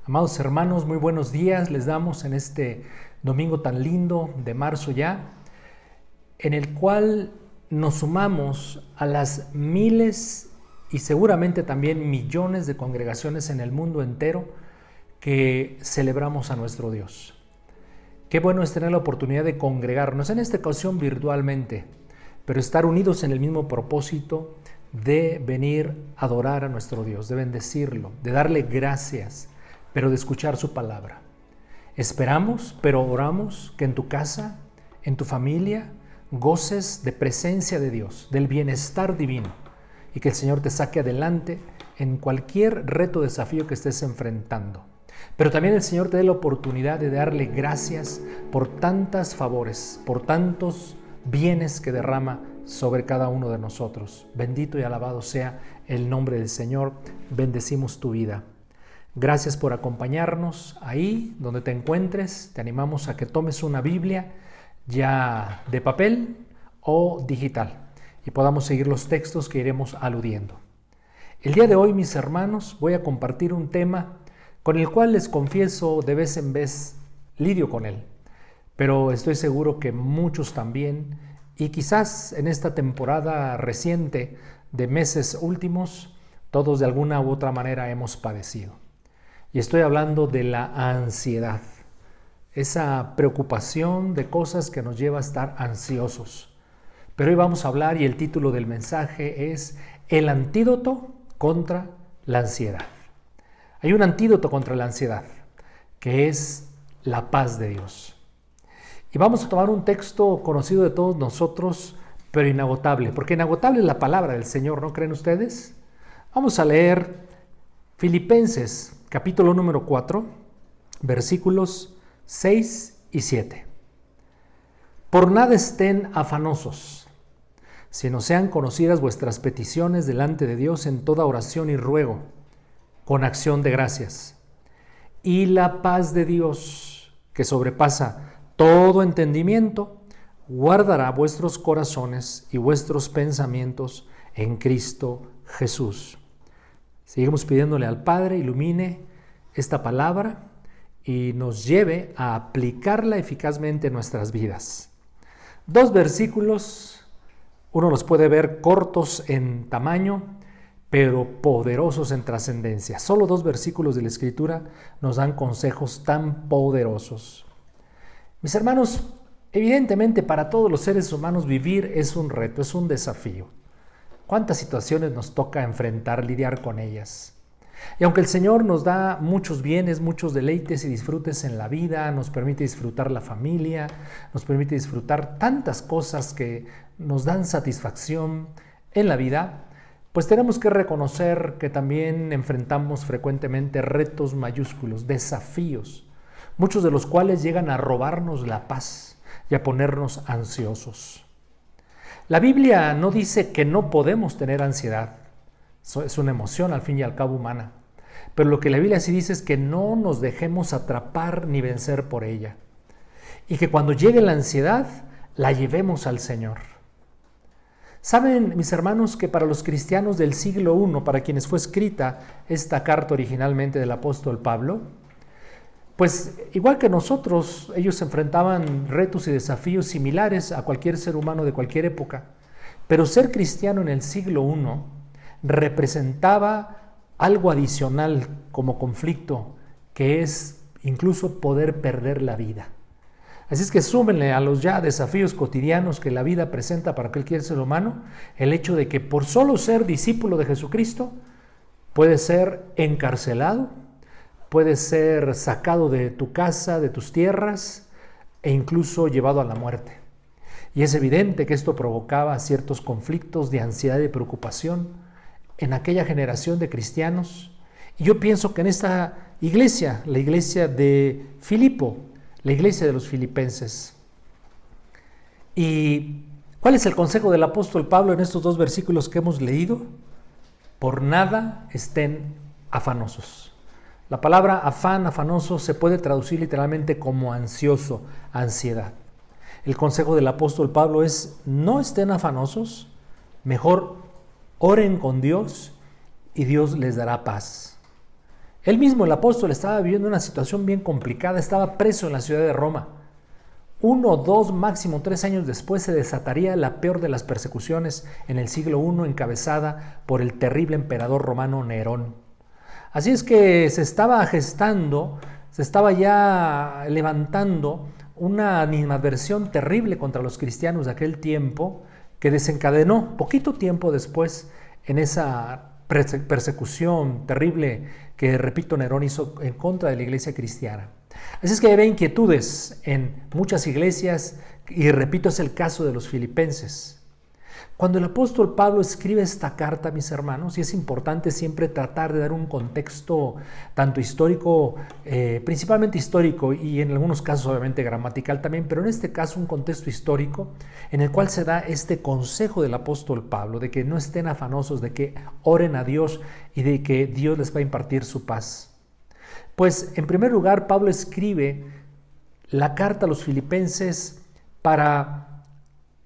Amados hermanos, muy buenos días les damos en este domingo tan lindo de marzo ya, en el cual nos sumamos a las miles y seguramente también millones de congregaciones en el mundo entero que celebramos a nuestro Dios. Qué bueno es tener la oportunidad de congregarnos, en esta ocasión virtualmente, pero estar unidos en el mismo propósito de venir a adorar a nuestro Dios, de bendecirlo, de darle gracias, pero de escuchar su palabra. Esperamos, pero oramos que en tu casa, en tu familia, goces de presencia de Dios, del bienestar divino, y que el Señor te saque adelante en cualquier reto o desafío que estés enfrentando. Pero también el Señor te dé la oportunidad de darle gracias por tantos favores, por tantos bienes que derrama sobre cada uno de nosotros. Bendito y alabado sea el nombre del Señor. Bendecimos tu vida. Gracias por acompañarnos ahí donde te encuentres. Te animamos a que tomes una Biblia ya de papel o digital y podamos seguir los textos que iremos aludiendo. El día de hoy, mis hermanos, voy a compartir un tema con el cual les confieso de vez en vez lidio con él, pero estoy seguro que muchos también, y quizás en esta temporada reciente de meses últimos, todos de alguna u otra manera hemos padecido. Y estoy hablando de la ansiedad, esa preocupación de cosas que nos lleva a estar ansiosos. Pero hoy vamos a hablar, y el título del mensaje es El antídoto contra la ansiedad. Hay un antídoto contra la ansiedad, que es la paz de Dios. Y vamos a tomar un texto conocido de todos nosotros, pero inagotable, porque inagotable es la palabra del Señor, ¿no creen ustedes? Vamos a leer Filipenses, capítulo número 4, versículos 6 y 7. Por nada estén afanosos, sino sean conocidas vuestras peticiones delante de Dios en toda oración y ruego, con acción de gracias. Y la paz de Dios, que sobrepasa todo entendimiento, guardará vuestros corazones y vuestros pensamientos en Cristo Jesús. Seguimos pidiéndole al Padre ilumine esta palabra y nos lleve a aplicarla eficazmente en nuestras vidas. Dos versículos, uno los puede ver cortos en tamaño, pero poderosos en trascendencia. Solo dos versículos de la Escritura nos dan consejos tan poderosos. Mis hermanos, evidentemente para todos los seres humanos vivir es un reto, es un desafío. ¿Cuántas situaciones nos toca enfrentar, lidiar con ellas? Y aunque el Señor nos da muchos bienes, muchos deleites y disfrutes en la vida, nos permite disfrutar la familia, nos permite disfrutar tantas cosas que nos dan satisfacción en la vida, pues tenemos que reconocer que también enfrentamos frecuentemente retos mayúsculos, desafíos, muchos de los cuales llegan a robarnos la paz y a ponernos ansiosos. La Biblia no dice que no podemos tener ansiedad, es una emoción al fin y al cabo humana, pero lo que la Biblia sí dice es que no nos dejemos atrapar ni vencer por ella, y que cuando llegue la ansiedad, la llevemos al Señor. Saben, mis hermanos, que para los cristianos del siglo I, para quienes fue escrita esta carta originalmente del apóstol Pablo, pues igual que nosotros, ellos enfrentaban retos y desafíos similares a cualquier ser humano de cualquier época. Pero ser cristiano en el siglo I representaba algo adicional como conflicto, que es incluso poder perder la vida. Así es que súmenle a los ya desafíos cotidianos que la vida presenta para cualquier ser humano, el hecho de que por solo ser discípulo de Jesucristo, puede ser encarcelado, puede ser sacado de tu casa, de tus tierras, e incluso llevado a la muerte. Y es evidente que esto provocaba ciertos conflictos de ansiedad y de preocupación en aquella generación de cristianos. Y yo pienso que en esta iglesia, la iglesia de Filipo, la iglesia de los filipenses. ¿Y cuál es el consejo del apóstol Pablo en estos dos versículos que hemos leído? Por nada estén afanosos. La palabra afán, afanoso, se puede traducir literalmente como ansioso, ansiedad. El consejo del apóstol Pablo es: no estén afanosos, mejor oren con Dios y Dios les dará paz. Él mismo, el apóstol, estaba viviendo una situación bien complicada, estaba preso en la ciudad de Roma. 1, 2, máximo 3 años después se desataría la peor de las persecuciones en el siglo I, encabezada por el terrible emperador romano Nerón. Así es que se estaba gestando, se estaba ya levantando una animadversión terrible contra los cristianos de aquel tiempo, que desencadenó poquito tiempo después en esa persecución terrible que, repito, Nerón hizo en contra de la iglesia cristiana. Así es que hay inquietudes en muchas iglesias y, repito, es el caso de los filipenses. Cuando el apóstol Pablo escribe esta carta, mis hermanos, y es importante siempre tratar de dar un contexto tanto histórico, principalmente histórico y en algunos casos obviamente gramatical también, pero en este caso un contexto histórico en el cual se da este consejo del apóstol Pablo de que no estén afanosos, de que oren a Dios y de que Dios les va a impartir su paz. Pues en primer lugar, Pablo escribe la carta a los filipenses para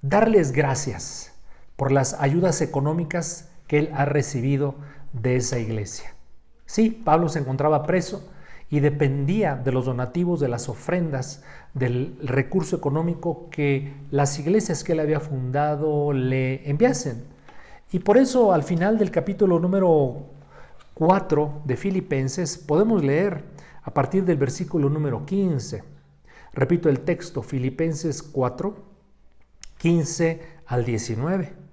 darles gracias por las ayudas económicas que él ha recibido de esa iglesia. Sí, Pablo se encontraba preso y dependía de los donativos, de las ofrendas, del recurso económico que las iglesias que él había fundado le enviasen. Y por eso al final del capítulo número 4 de Filipenses podemos leer a partir del versículo número 15. Repito el texto, Filipenses 4, 15 al 19.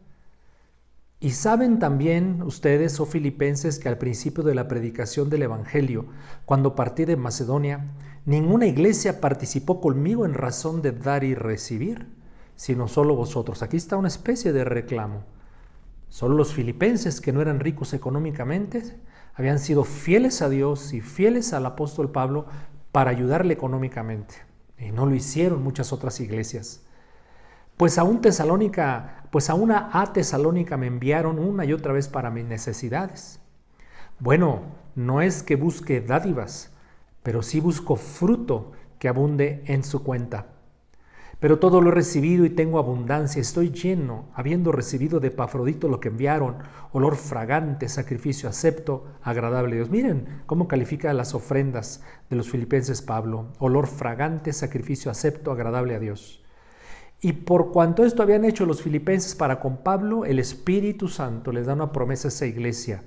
Y saben también ustedes, oh filipenses, que al principio de la predicación del Evangelio, cuando partí de Macedonia, ninguna iglesia participó conmigo en razón de dar y recibir, sino solo vosotros. Aquí está una especie de reclamo. Solo los filipenses, que no eran ricos económicamente, habían sido fieles a Dios y fieles al apóstol Pablo para ayudarle económicamente. Y no lo hicieron muchas otras iglesias. Pues a una a Tesalónica me enviaron una y otra vez para mis necesidades. Bueno, no es que busque dádivas, pero sí busco fruto que abunde en su cuenta. Pero todo lo he recibido y tengo abundancia, estoy lleno, habiendo recibido de Epafrodito lo que enviaron, olor fragante, sacrificio acepto, agradable a Dios. Miren cómo califica las ofrendas de los filipenses Pablo, olor fragante, sacrificio acepto, agradable a Dios. Y por cuanto esto habían hecho los filipenses para con Pablo, el Espíritu Santo les da una promesa a esa iglesia.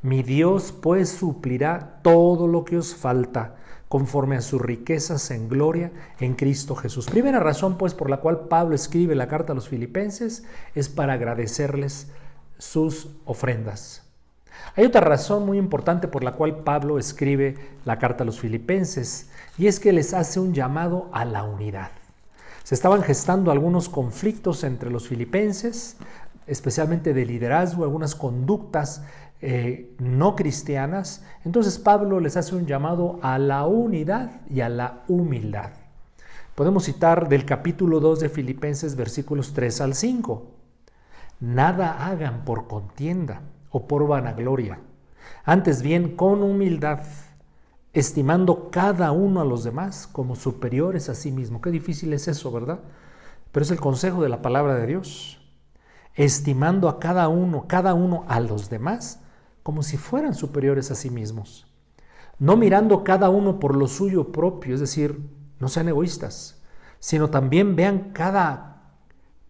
Mi Dios pues suplirá todo lo que os falta, conforme a sus riquezas en gloria en Cristo Jesús. Primera razón pues por la cual Pablo escribe la carta a los filipenses es para agradecerles sus ofrendas. Hay otra razón muy importante por la cual Pablo escribe la carta a los filipenses, y es que les hace un llamado a la unidad. Se estaban gestando algunos conflictos entre los filipenses, especialmente de liderazgo, algunas conductas no cristianas. Entonces Pablo les hace un llamado a la unidad y a la humildad. Podemos citar del capítulo 2 de Filipenses, versículos 3 al 5. Nada hagan por contienda o por vanagloria, antes bien con humildad, estimando cada uno a los demás como superiores a sí mismo. Qué difícil es eso, ¿verdad? Pero es el consejo de la palabra de Dios. Estimando a cada uno a los demás como si fueran superiores a sí mismos. No mirando cada uno por lo suyo propio, es decir, no sean egoístas, sino también vean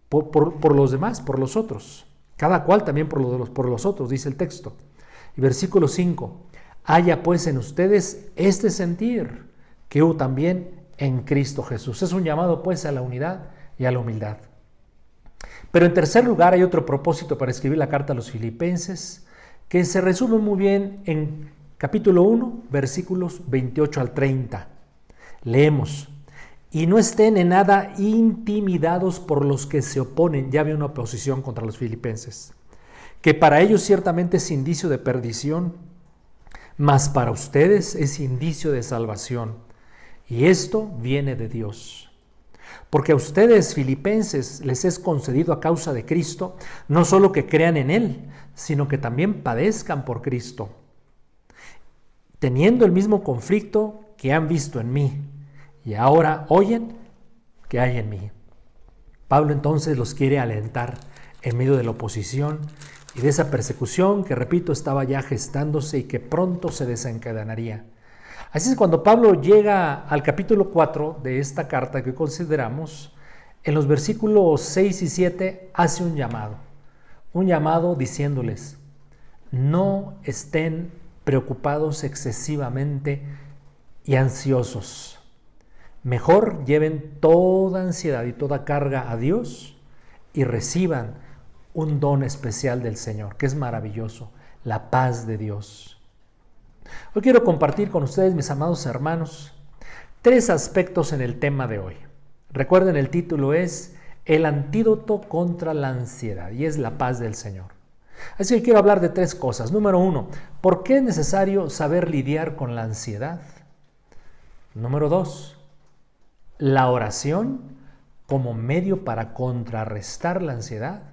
por los demás, por los otros. Cada cual también por los otros, dice el texto. Y versículo 5. Haya pues en ustedes este sentir que hubo también en Cristo Jesús. Es un llamado pues a la unidad y a la humildad. Pero en tercer lugar hay otro propósito para escribir la carta a los filipenses, que se resume muy bien en capítulo 1, versículos 28 al 30. Leemos: y no estén en nada intimidados por los que se oponen. Ya había una oposición contra los filipenses, que para ellos ciertamente es indicio de perdición, mas para ustedes es indicio de salvación, y esto viene de Dios. Porque a ustedes, filipenses, les es concedido a causa de Cristo, no solo que crean en Él, sino que también padezcan por Cristo, teniendo el mismo conflicto que han visto en mí, y ahora oyen que hay en mí. Pablo entonces los quiere alentar en medio de la oposición y de esa persecución que, repito, estaba ya gestándose y que pronto se desencadenaría. Así es, cuando Pablo llega al capítulo 4 de esta carta que consideramos, en los versículos 6 y 7 hace un llamado diciéndoles: no estén preocupados excesivamente y ansiosos. Mejor lleven toda ansiedad y toda carga a Dios y reciban un don especial del Señor, que es maravilloso, la paz de Dios. Hoy quiero compartir con ustedes, mis amados hermanos, 3 aspectos en el tema de hoy. Recuerden, el título es El antídoto contra la ansiedad, y es la paz del Señor. Así que quiero hablar de 3 cosas. Número 1, ¿por qué es necesario saber lidiar con la ansiedad? Número 2, la oración como medio para contrarrestar la ansiedad.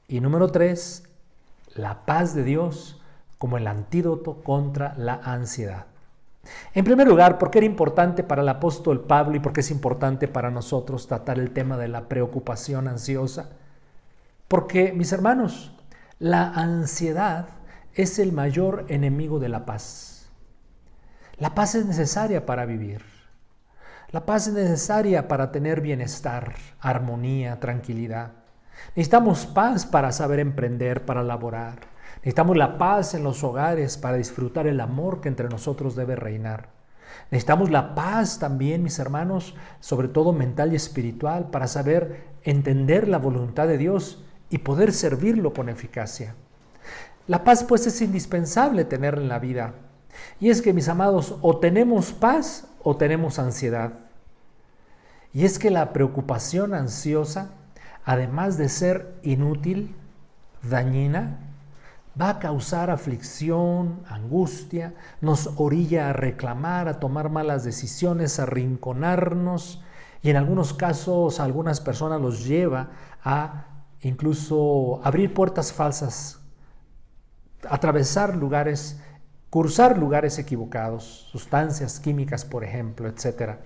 Y número 3, la paz de Dios como el antídoto contra la ansiedad. En primer lugar, ¿por qué era importante para el apóstol Pablo y por qué es importante para nosotros tratar el tema de la preocupación ansiosa? Porque, mis hermanos, la ansiedad es el mayor enemigo de la paz. La paz es necesaria para vivir. La paz es necesaria para tener bienestar, armonía, tranquilidad. Necesitamos paz para saber emprender, para laborar. Necesitamos la paz en los hogares para disfrutar el amor que entre nosotros debe reinar. Necesitamos la paz también, mis hermanos, sobre todo mental y espiritual, para saber entender la voluntad de Dios y poder servirlo con eficacia. La paz, pues, es indispensable tenerla en la vida. Y es que, mis amados, o tenemos paz o tenemos ansiedad. Y es que la preocupación ansiosa, además de ser inútil, dañina, va a causar aflicción, angustia, nos orilla a reclamar, a tomar malas decisiones, a arrinconarnos, y en algunos casos a algunas personas los lleva a incluso abrir puertas falsas, atravesar lugares, cursar lugares equivocados, sustancias químicas, por ejemplo, etc.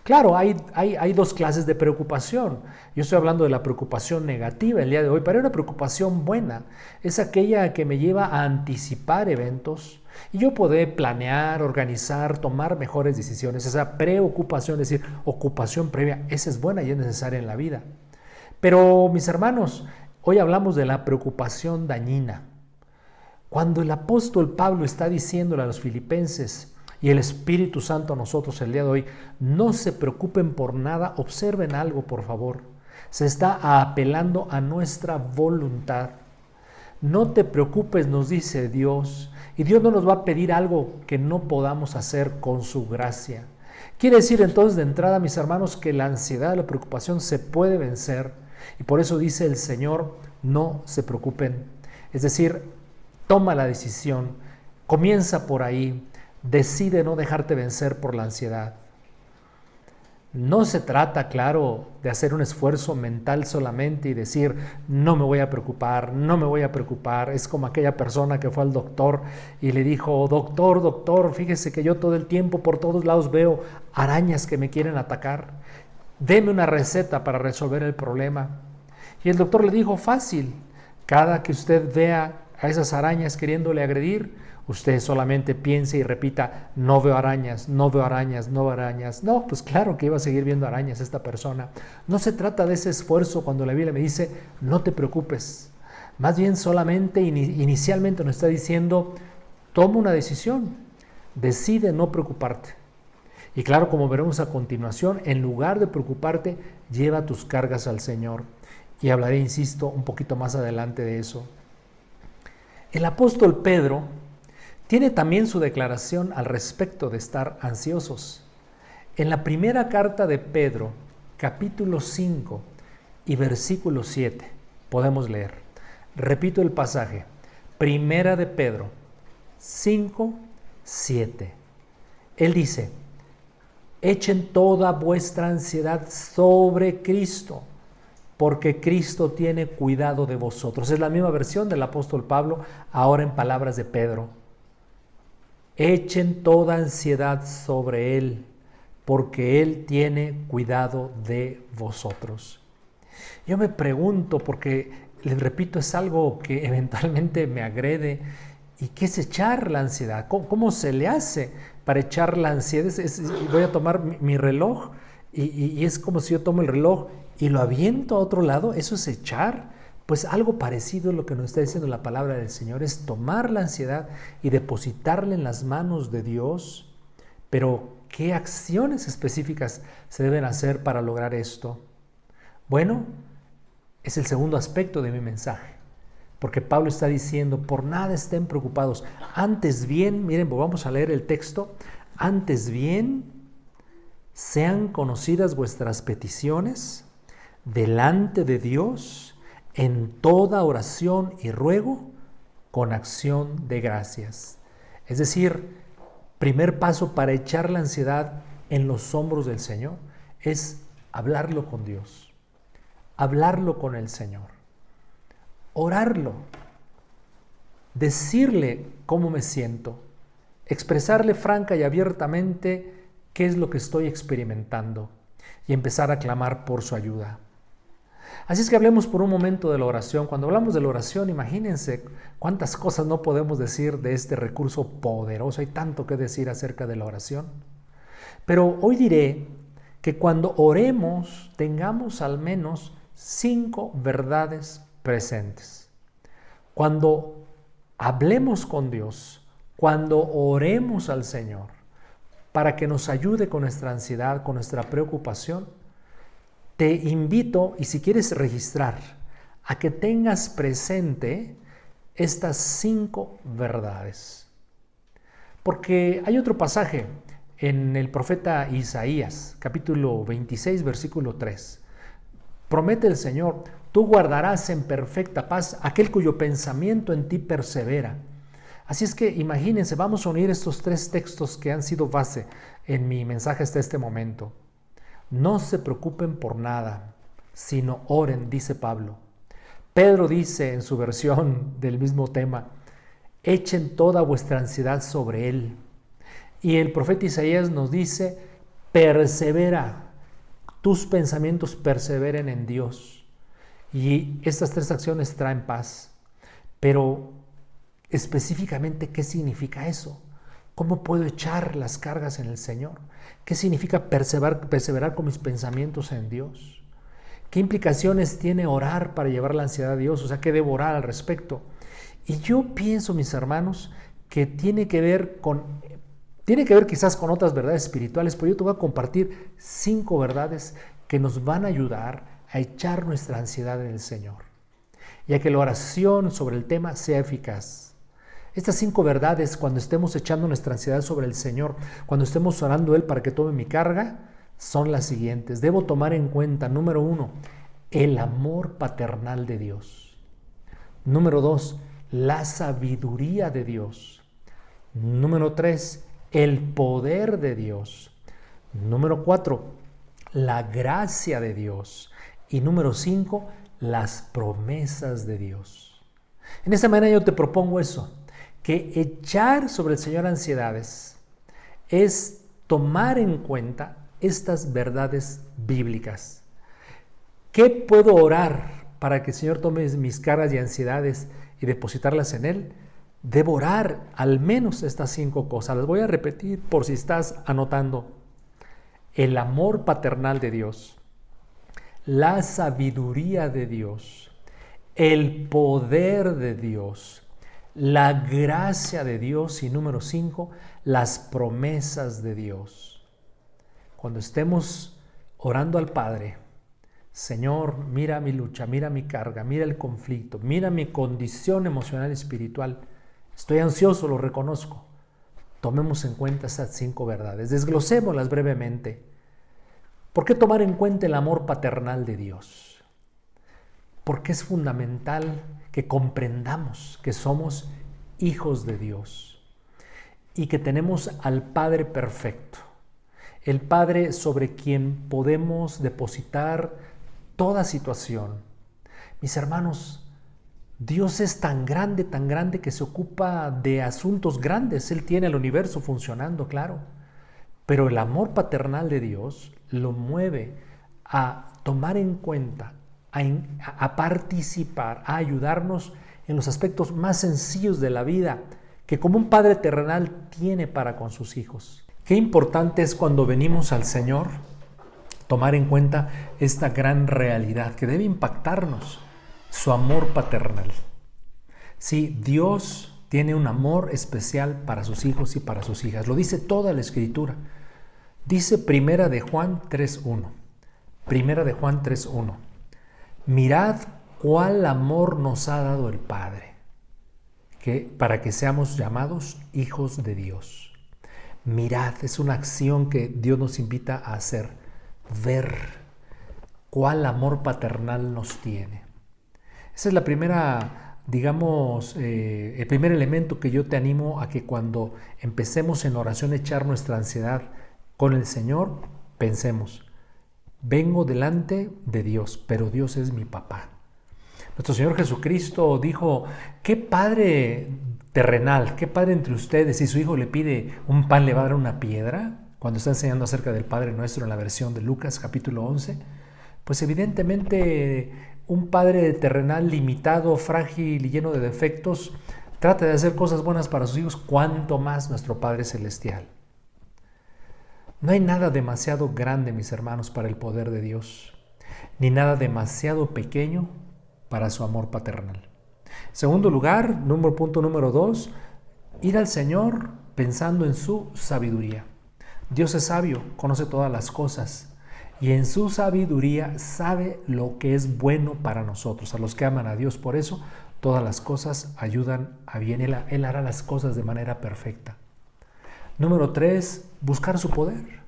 Claro, hay 2 clases de preocupación. Yo estoy hablando de la preocupación negativa el día de hoy, pero hay una preocupación buena. Es aquella que me lleva a anticipar eventos y yo poder planear, organizar, tomar mejores decisiones. Esa preocupación, es decir, ocupación previa, esa es buena y es necesaria en la vida. Pero, mis hermanos, hoy hablamos de la preocupación dañina. Cuando el apóstol Pablo está diciéndole a los filipenses, y el Espíritu Santo a nosotros el día de hoy, no se preocupen por nada, observen algo, por favor. Se está apelando a nuestra voluntad. No te preocupes, nos dice Dios, y Dios no nos va a pedir algo que no podamos hacer con su gracia. Quiere decir entonces de entrada, mis hermanos, que la ansiedad, la preocupación se puede vencer, y por eso dice el Señor, no se preocupen. Es decir, toma la decisión, comienza por ahí. Decide no dejarte vencer por la ansiedad. No se trata, claro, de hacer un esfuerzo mental solamente y decir, no me voy a preocupar, no me voy a preocupar. Es como aquella persona que fue al doctor y le dijo, doctor, fíjese que yo todo el tiempo por todos lados veo arañas que me quieren atacar. Deme una receta para resolver el problema. Y el doctor le dijo, fácil, cada que usted vea a esas arañas queriéndole agredir, usted solamente piense y repita, no veo arañas, no veo arañas, no veo arañas. No, pues claro que iba a seguir viendo arañas esta persona. No se trata de ese esfuerzo cuando la Biblia me dice, no te preocupes. Más bien solamente inicialmente nos está diciendo, toma una decisión, decide no preocuparte. Y claro, como veremos a continuación, en lugar de preocuparte, lleva tus cargas al Señor. Y hablaré, insisto, un poquito más adelante de eso. El apóstol Pedro tiene también su declaración al respecto de estar ansiosos. En la primera carta de Pedro, capítulo 5 y versículo 7, podemos leer. Repito el pasaje. Primera de Pedro 5, 7. Él dice, echen toda vuestra ansiedad sobre Cristo, porque Cristo tiene cuidado de vosotros. Es la misma versión del apóstol Pablo, ahora en palabras de Pedro. Echen toda ansiedad sobre Él, porque Él tiene cuidado de vosotros. Yo me pregunto, porque les repito, es algo que eventualmente me agrede. ¿Y qué es echar la ansiedad? ¿Cómo se le hace para echar la ansiedad? Voy a tomar mi reloj y es como si yo tomo el reloj y lo aviento a otro lado. ¿Eso es echar? Pues algo parecido a lo que nos está diciendo la palabra del Señor es tomar la ansiedad y depositarla en las manos de Dios. Pero, ¿qué acciones específicas se deben hacer para lograr esto? Bueno, es el segundo aspecto de mi mensaje. Porque Pablo está diciendo, por nada estén preocupados. Antes bien, miren, vamos a leer el texto. Antes bien, sean conocidas vuestras peticiones delante de Dios en toda oración y ruego con acción de gracias. Es decir, primer paso para echar la ansiedad en los hombros del Señor es hablarlo con Dios, hablarlo con el Señor, orarlo, decirle cómo me siento, expresarle franca y abiertamente qué es lo que estoy experimentando y empezar a clamar por su ayuda. Así es que hablemos por un momento de la oración. Cuando hablamos de la oración, imagínense cuántas cosas no podemos decir de este recurso poderoso. Hay tanto que decir acerca de la oración. Pero hoy diré que cuando oremos tengamos al menos 5 verdades presentes. Cuando hablemos con Dios, cuando oremos al Señor para que nos ayude con nuestra ansiedad, con nuestra preocupación, te invito, y si quieres registrar, a que tengas presente estas 5 verdades. Porque hay otro pasaje en el profeta Isaías, capítulo 26, versículo 3. Promete el Señor, tú guardarás en perfecta paz aquel cuyo pensamiento en ti persevera. Así es que imagínense, vamos a unir estos 3 textos que han sido base en mi mensaje hasta este momento. No se preocupen por nada, sino oren, dice Pablo. Pedro dice en su versión del mismo tema, echen toda vuestra ansiedad sobre Él. Y el profeta Isaías nos dice, persevera, tus pensamientos perseveren en Dios. Y estas 3 acciones traen paz. Pero específicamente, ¿qué significa eso? ¿Cómo puedo echar las cargas en el Señor? ¿Qué significa perseverar con mis pensamientos en Dios? ¿Qué implicaciones tiene orar para llevar la ansiedad a Dios? O sea, ¿qué debo orar al respecto? Y yo pienso, mis hermanos, que tiene que ver quizás con otras verdades espirituales, pero yo te voy a compartir 5 verdades que nos van a ayudar a echar nuestra ansiedad en el Señor, y a que la oración sobre el tema sea eficaz. Estas 5 verdades, cuando estemos echando nuestra ansiedad sobre el Señor, cuando estemos orando a Él para que tome mi carga, son las siguientes. Debo tomar en cuenta, número 1, el amor paternal de Dios. Número 2, la sabiduría de Dios. Número 3, el poder de Dios. Número 4, la gracia de Dios. Y número 5, las promesas de Dios. En esta manera yo te propongo eso, que echar sobre el Señor ansiedades es tomar en cuenta estas verdades bíblicas. ¿Qué puedo orar para que el Señor tome mis cargas y ansiedades y depositarlas en Él? Debo orar al menos estas 5 cosas. Las voy a repetir por si estás anotando. El amor paternal de Dios, la sabiduría de Dios, el poder de Dios, la gracia de Dios y número 5, las promesas de Dios. Cuando estemos orando al Padre, Señor, mira mi lucha, mira mi carga, mira el conflicto, mira mi condición emocional y espiritual. Estoy ansioso, lo reconozco. Tomemos en cuenta esas 5 verdades, desglosémoslas brevemente. ¿Por qué tomar en cuenta el amor paternal de Dios? Porque es fundamental que comprendamos que somos hijos de Dios y que tenemos al Padre perfecto, el Padre sobre quien podemos depositar toda situación. Mis hermanos, Dios es tan grande que se ocupa de asuntos grandes. Él tiene el universo funcionando, claro, pero el amor paternal de Dios lo mueve a tomar en cuenta a participar, a ayudarnos en los aspectos más sencillos de la vida que como un padre terrenal tiene para con sus hijos. Qué importante es cuando venimos al Señor tomar en cuenta esta gran realidad que debe impactarnos, su amor paternal. Sí, Dios tiene un amor especial para sus hijos y para sus hijas. Lo dice toda la Escritura. Dice Primera de Juan 3:1. Primera de Juan 3:1. Mirad cuál amor nos ha dado el Padre, para que seamos llamados hijos de Dios. Mirad, es una acción que Dios nos invita a hacer, ver cuál amor paternal nos tiene. Esa es la primera, el primer elemento que yo te animo a que cuando empecemos en oración a echar nuestra ansiedad con el Señor, pensemos, vengo delante de Dios, pero Dios es mi papá. Nuestro Señor Jesucristo dijo, ¿qué padre terrenal, qué padre entre ustedes, si su hijo le pide un pan, le va a dar una piedra? Cuando está enseñando acerca del Padre Nuestro en la versión de Lucas capítulo 11, pues evidentemente un padre terrenal limitado, frágil y lleno de defectos trata de hacer cosas buenas para sus hijos, cuanto más nuestro Padre Celestial. No hay nada demasiado grande, mis hermanos, para el poder de Dios, ni nada demasiado pequeño para su amor paternal. En segundo lugar, punto número 2, ir al Señor pensando en su sabiduría. Dios es sabio, conoce todas las cosas y en su sabiduría sabe lo que es bueno para nosotros, a los que aman a Dios. Por eso todas las cosas ayudan a bien. Él hará las cosas de manera perfecta. Número 3, buscar su poder,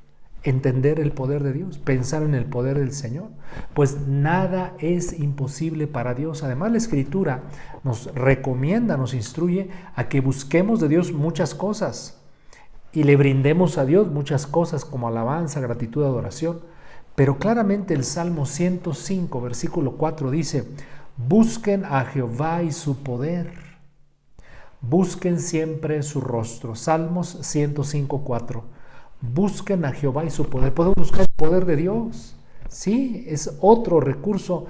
entender el poder de Dios, pensar en el poder del Señor, pues nada es imposible para Dios. Además, la Escritura nos recomienda, nos instruye a que busquemos de Dios muchas cosas y le brindemos a Dios muchas cosas como alabanza, gratitud, adoración. Pero claramente el Salmo 105, versículo 4 dice, busquen a Jehová y su poder. Busquen siempre su rostro. Salmos 105:4. Busquen a Jehová y su poder. Podemos buscar el poder de Dios. Sí, es otro recurso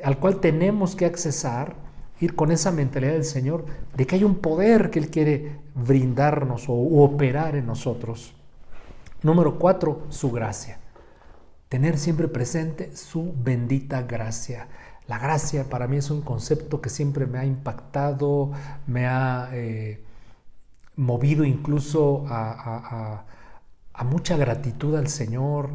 al cual tenemos que accesar, ir con esa mentalidad del Señor, de que hay un poder que Él quiere brindarnos o operar en nosotros. Número 4, su gracia. Tener siempre presente su bendita gracia. La gracia para mí es un concepto que siempre me ha impactado, me ha movido incluso a mucha gratitud al Señor.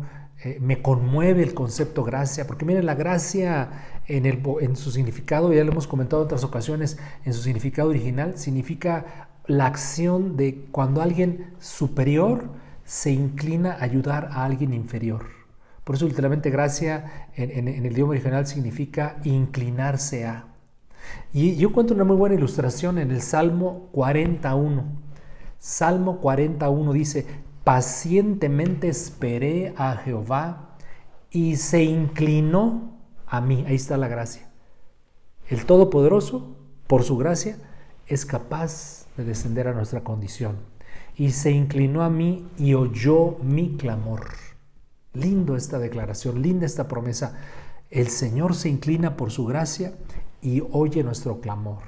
Me conmueve el concepto gracia, porque miren, la gracia en su significado, ya lo hemos comentado en otras ocasiones, en su significado original, significa la acción de cuando alguien superior se inclina a ayudar a alguien inferior. Por eso literalmente gracia en el idioma original significa inclinarse a. Y yo encuentro una muy buena ilustración en el Salmo 41. Salmo 41 dice, pacientemente esperé a Jehová y se inclinó a mí. Ahí está la gracia. El Todopoderoso, por su gracia, es capaz de descender a nuestra condición. Y se inclinó a mí y oyó mi clamor. Lindo esta declaración, linda esta promesa. El Señor se inclina por su gracia y oye nuestro clamor.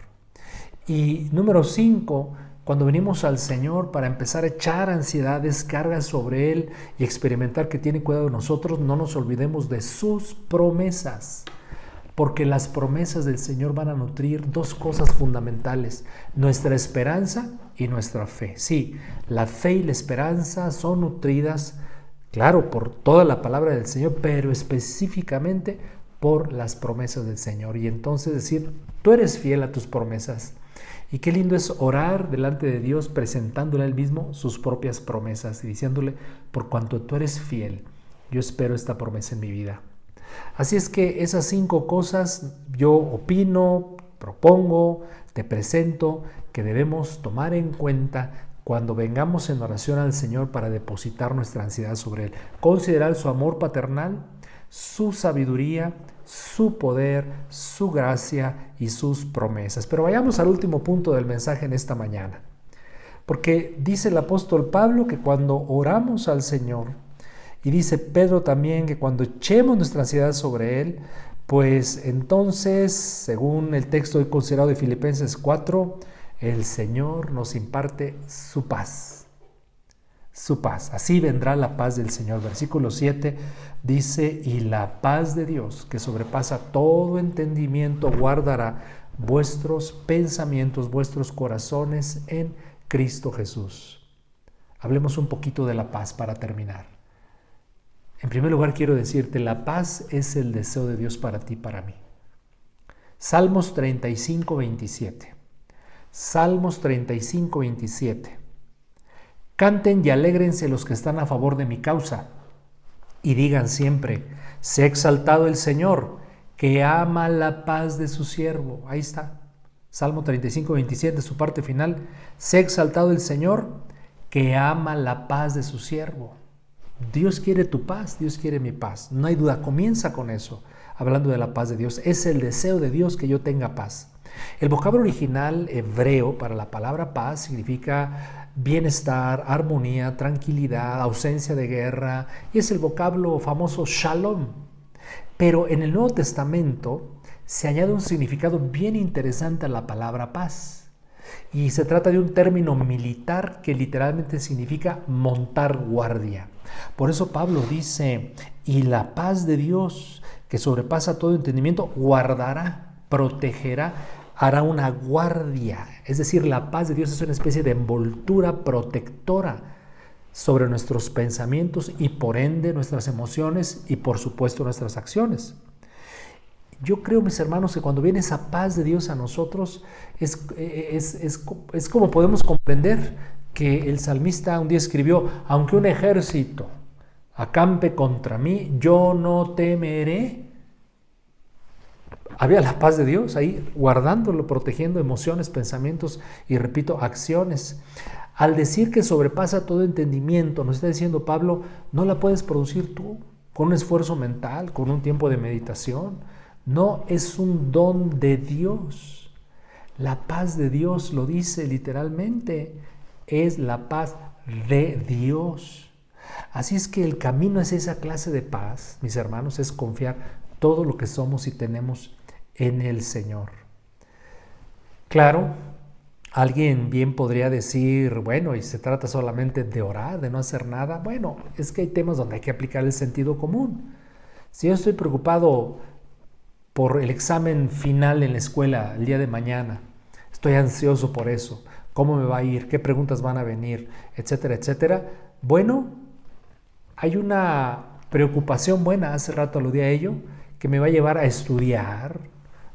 Y número 5, cuando venimos al Señor para empezar a echar ansiedades, cargas sobre Él y experimentar que tiene cuidado de nosotros, no nos olvidemos de sus promesas. Porque las promesas del Señor van a nutrir dos cosas fundamentales, nuestra esperanza y nuestra fe. Sí, la fe y la esperanza son nutridas, claro, por toda la palabra del Señor, pero específicamente por las promesas del Señor. Y entonces decir, tú eres fiel a tus promesas. Y qué lindo es orar delante de Dios presentándole a Él mismo sus propias promesas y diciéndole, por cuanto tú eres fiel, yo espero esta promesa en mi vida. Así es que esas 5 cosas yo opino, propongo, te presento que debemos tomar en cuenta cuando vengamos en oración al Señor para depositar nuestra ansiedad sobre Él. Considerar su amor paternal, su sabiduría, su poder, su gracia y sus promesas. Pero vayamos al último punto del mensaje en esta mañana. Porque dice el apóstol Pablo que cuando oramos al Señor Y dice Pedro también que cuando echemos nuestra ansiedad sobre Él, pues entonces, según el texto hoy considerado de Filipenses 4, el Señor nos imparte su paz. Su paz. Así vendrá la paz del Señor. Versículo 7 dice, y la paz de Dios, que sobrepasa todo entendimiento, guardará vuestros pensamientos, vuestros corazones en Cristo Jesús. Hablemos un poquito de la paz para terminar. En primer lugar, quiero decirte, la paz es el deseo de Dios para ti y para mí. Salmos 35, 27. Salmos 35, 27. Canten y alégrense los que están a favor de mi causa, y digan siempre, sea exaltado el Señor, que ama la paz de su siervo. Ahí está, Salmo 35, 27, su parte final. Sea exaltado el Señor, que ama la paz de su siervo. Dios quiere tu paz, Dios quiere mi paz. No hay duda, comienza con eso, hablando de la paz de Dios. Es el deseo de Dios que yo tenga paz. El vocablo original hebreo para la palabra paz significa bienestar, armonía, tranquilidad, ausencia de guerra, y es el vocablo famoso shalom. Pero en el Nuevo Testamento se añade un significado bien interesante a la palabra paz. Y se trata de un término militar que literalmente significa montar guardia. Por eso Pablo dice, y la paz de Dios, que sobrepasa todo entendimiento, guardará, protegerá, hará una guardia. Es decir, la paz de Dios es una especie de envoltura protectora sobre nuestros pensamientos y por ende nuestras emociones y por supuesto nuestras acciones. Yo creo, mis hermanos, que cuando viene esa paz de Dios a nosotros es como podemos comprender que el salmista un día escribió, aunque un ejército acampe contra mí, yo no temeré. Había la paz de Dios ahí guardándolo, protegiendo emociones, pensamientos y, repito, acciones. Al decir que sobrepasa todo entendimiento, nos está diciendo Pablo, no la puedes producir tú con un esfuerzo mental, con un tiempo de meditación. No, es un don de Dios. La paz de Dios, lo dice literalmente, es la paz de Dios. Así es que el camino es esa clase de paz, mis hermanos, es confiar todo lo que somos y tenemos en el Señor. Claro, alguien bien podría decir, bueno, y se trata solamente de orar, de no hacer nada. Bueno, es que hay temas donde hay que aplicar el sentido común. Si yo estoy preocupado por el examen final en la escuela el día de mañana, estoy ansioso por eso, cómo me va a ir, qué preguntas van a venir, etcétera, etcétera. Bueno, hay una preocupación buena, hace rato aludí a ello, que me va a llevar a estudiar,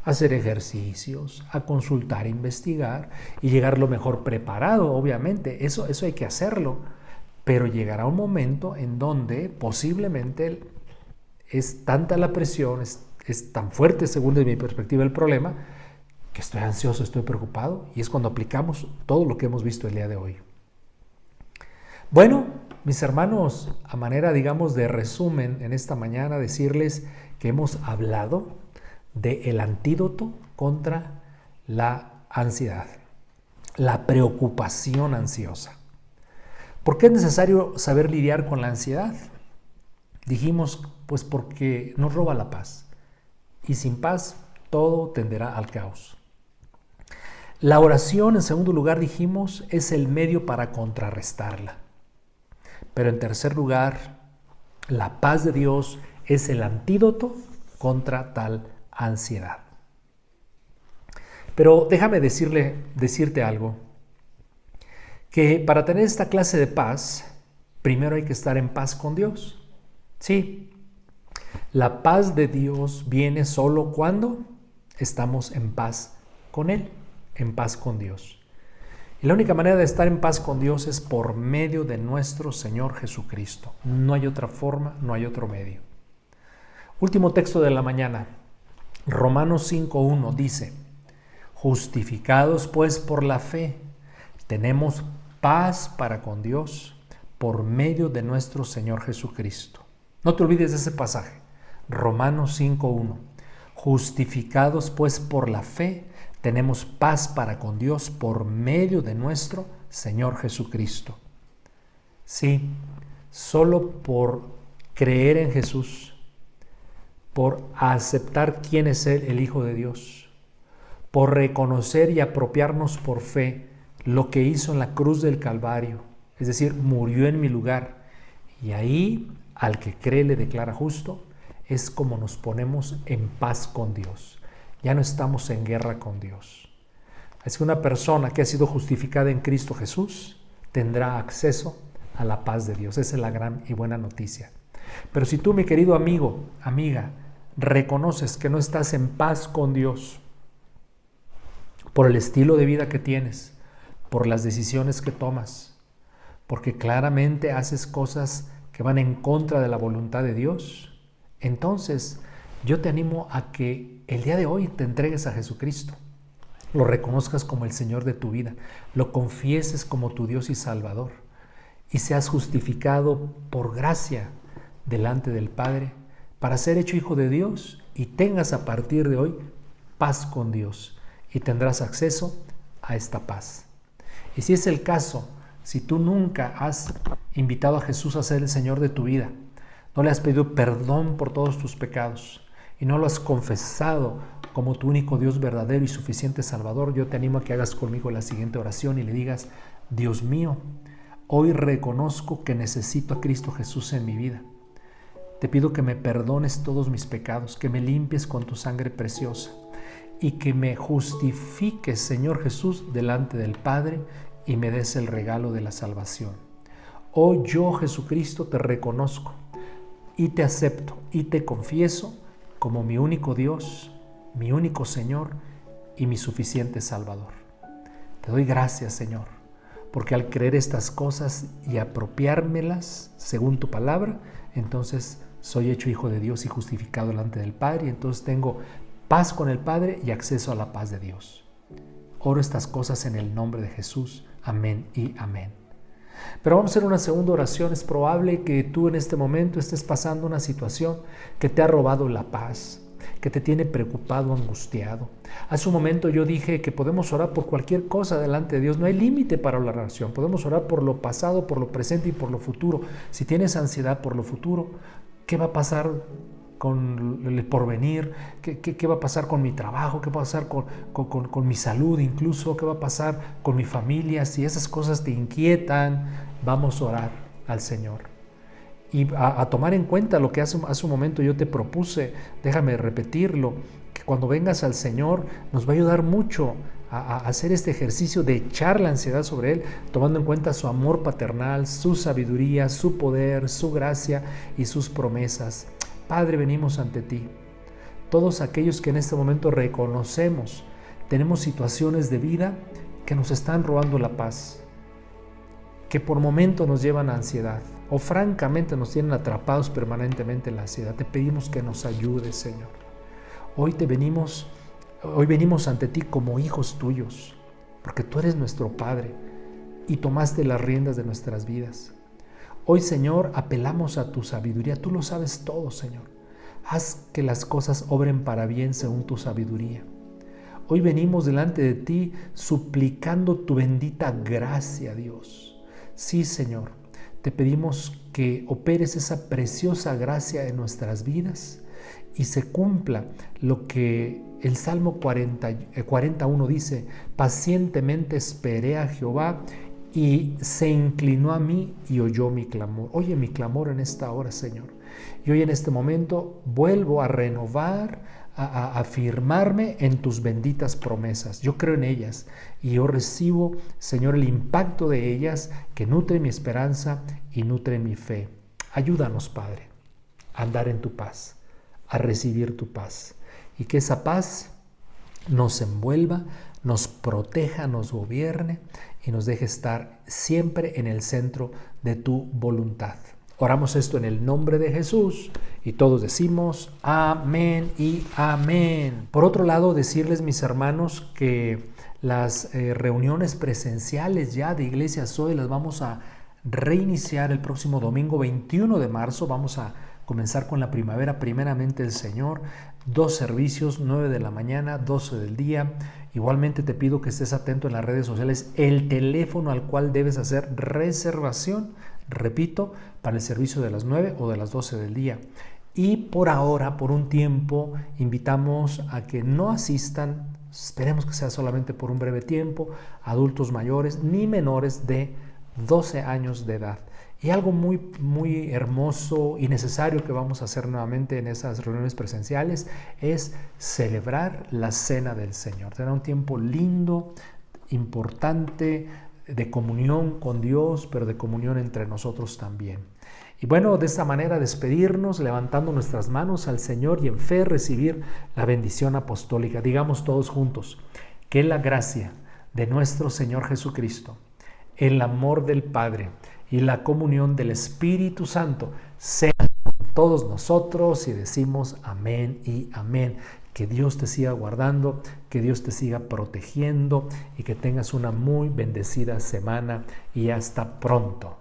a hacer ejercicios, a consultar, investigar y llegar lo mejor preparado, obviamente. Eso hay que hacerlo. Pero llegará un momento en donde posiblemente es tanta la presión, es tan fuerte según desde mi perspectiva el problema, que estoy ansioso, estoy preocupado, y es cuando aplicamos todo lo que hemos visto el día de hoy. Bueno, mis hermanos, a manera, digamos, de resumen en esta mañana, decirles que hemos hablado del antídoto contra la ansiedad, la preocupación ansiosa. ¿Por qué es necesario saber lidiar con la ansiedad? Dijimos, pues porque nos roba la paz. Y sin paz, todo tenderá al caos. La oración, en segundo lugar, dijimos, es el medio para contrarrestarla. Pero en tercer lugar, la paz de Dios es el antídoto contra tal ansiedad. Pero déjame decirte algo, que para tener esta clase de paz, primero hay que estar en paz con Dios. Sí, la paz de Dios viene solo cuando estamos en paz con Él, en paz con Dios. Y la única manera de estar en paz con Dios es por medio de nuestro Señor Jesucristo. No hay otra forma, no hay otro medio. Último texto de la mañana, Romanos 5:1 dice, justificados pues por la fe, tenemos paz para con Dios por medio de nuestro Señor Jesucristo. No te olvides de ese pasaje, Romanos 5:1. Justificados pues por la fe, tenemos paz para con Dios por medio de nuestro Señor Jesucristo. Sí, solo por creer en Jesús, por aceptar quién es Él, el Hijo de Dios, por reconocer y apropiarnos por fe lo que hizo en la cruz del Calvario, es decir, murió en mi lugar. Y ahí, al que cree le declara justo, es como nos ponemos en paz con Dios. Ya no estamos en guerra con Dios. Es que una persona que ha sido justificada en Cristo Jesús tendrá acceso a la paz de Dios. Esa es la gran y buena noticia. Pero si tú, mi querido amigo, amiga, reconoces que no estás en paz con Dios por el estilo de vida que tienes, por las decisiones que tomas, porque claramente haces cosas que van en contra de la voluntad de Dios, entonces yo te animo a que el día de hoy te entregues a Jesucristo, lo reconozcas como el Señor de tu vida, lo confieses como tu Dios y Salvador y seas justificado por gracia delante del Padre para ser hecho hijo de Dios y tengas a partir de hoy paz con Dios y tendrás acceso a esta paz. Y si es el caso, si tú nunca has invitado a Jesús a ser el Señor de tu vida, no le has pedido perdón por todos tus pecados y no lo has confesado como tu único Dios verdadero y suficiente Salvador, yo te animo a que hagas conmigo la siguiente oración y le digas: Dios mío, hoy reconozco que necesito a Cristo Jesús en mi vida. Te pido que me perdones todos mis pecados, que me limpies con tu sangre preciosa y que me justifiques, Señor Jesús, delante del Padre y me des el regalo de la salvación. Hoy yo, Jesucristo, te reconozco y te acepto y te confieso como mi único Dios, mi único Señor y mi suficiente Salvador. Te doy gracias, Señor, porque al creer estas cosas y apropiármelas según tu palabra, entonces soy hecho hijo de Dios y justificado delante del Padre, y entonces tengo paz con el Padre y acceso a la paz de Dios. Oro estas cosas en el nombre de Jesús. Amén y amén. Pero vamos a hacer una segunda oración. Es probable que tú en este momento estés pasando una situación que te ha robado la paz, que te tiene preocupado, angustiado. Hace un momento yo dije que podemos orar por cualquier cosa delante de Dios. No hay límite para la oración. Podemos orar por lo pasado, por lo presente y por lo futuro. Si tienes ansiedad por lo futuro, ¿qué va a pasar con el porvenir? ¿Qué va a pasar con mi trabajo? ¿Qué va a pasar con mi salud incluso? ¿Qué va a pasar con mi familia? Si esas cosas te inquietan, vamos a orar al Señor. Y a tomar en cuenta lo que hace un momento yo te propuse, déjame repetirlo, que cuando vengas al Señor nos va a ayudar mucho a hacer este ejercicio de echar la ansiedad sobre Él, tomando en cuenta su amor paternal, su sabiduría, su poder, su gracia y sus promesas. Padre, venimos ante ti. Todos aquellos que en este momento reconocemos, tenemos situaciones de vida que nos están robando la paz, que por momentos nos llevan a ansiedad o francamente nos tienen atrapados permanentemente en la ansiedad. Te pedimos que nos ayudes, Señor. Hoy venimos ante ti como hijos tuyos, porque tú eres nuestro Padre y tomaste las riendas de nuestras vidas. Hoy, Señor, apelamos a tu sabiduría. Tú lo sabes todo, Señor. Haz que las cosas obren para bien según tu sabiduría. Hoy venimos delante de ti suplicando tu bendita gracia, Dios. Sí, Señor, te pedimos que operes esa preciosa gracia en nuestras vidas y se cumpla lo que el Salmo 41 dice: pacientemente esperé a Jehová y se inclinó a mí y oyó mi clamor. Oye mi clamor en esta hora, Señor. Y hoy en este momento vuelvo a renovar, a afirmarme en tus benditas promesas. Yo creo en ellas y yo recibo, Señor, el impacto de ellas que nutre mi esperanza y nutre mi fe. Ayúdanos, Padre, a andar en tu paz, a recibir tu paz y que esa paz nos envuelva, nos proteja, nos gobierne y nos deje estar siempre en el centro de tu voluntad. Oramos esto en el nombre de Jesús y todos decimos amén y amén. Por otro lado, decirles, mis hermanos, que las reuniones presenciales ya de Iglesia Zoe las vamos a reiniciar el próximo domingo 21 de marzo. Vamos a comenzar con la primavera, primeramente el Señor. 2 servicios, 9 de la mañana, 12 del día. Igualmente te pido que estés atento en las redes sociales. El teléfono al cual debes hacer reservación Repito, para el servicio de las 9 o de las 12 del día. Y por ahora, por un tiempo, invitamos a que no asistan, esperemos que sea solamente por un breve tiempo, adultos mayores ni menores de 12 años de edad. Y algo muy hermoso y necesario que vamos a hacer nuevamente en esas reuniones presenciales es celebrar la Cena del Señor. Será un tiempo lindo, importante, de comunión con Dios, pero de comunión entre nosotros también. Y bueno, de esta manera despedirnos, levantando nuestras manos al Señor y en fe recibir la bendición apostólica. Digamos todos juntos: que la gracia de nuestro Señor Jesucristo, el amor del Padre y la comunión del Espíritu Santo sean con todos nosotros, y decimos amén y amén. Que Dios te siga guardando, que Dios te siga protegiendo y que tengas una muy bendecida semana y hasta pronto.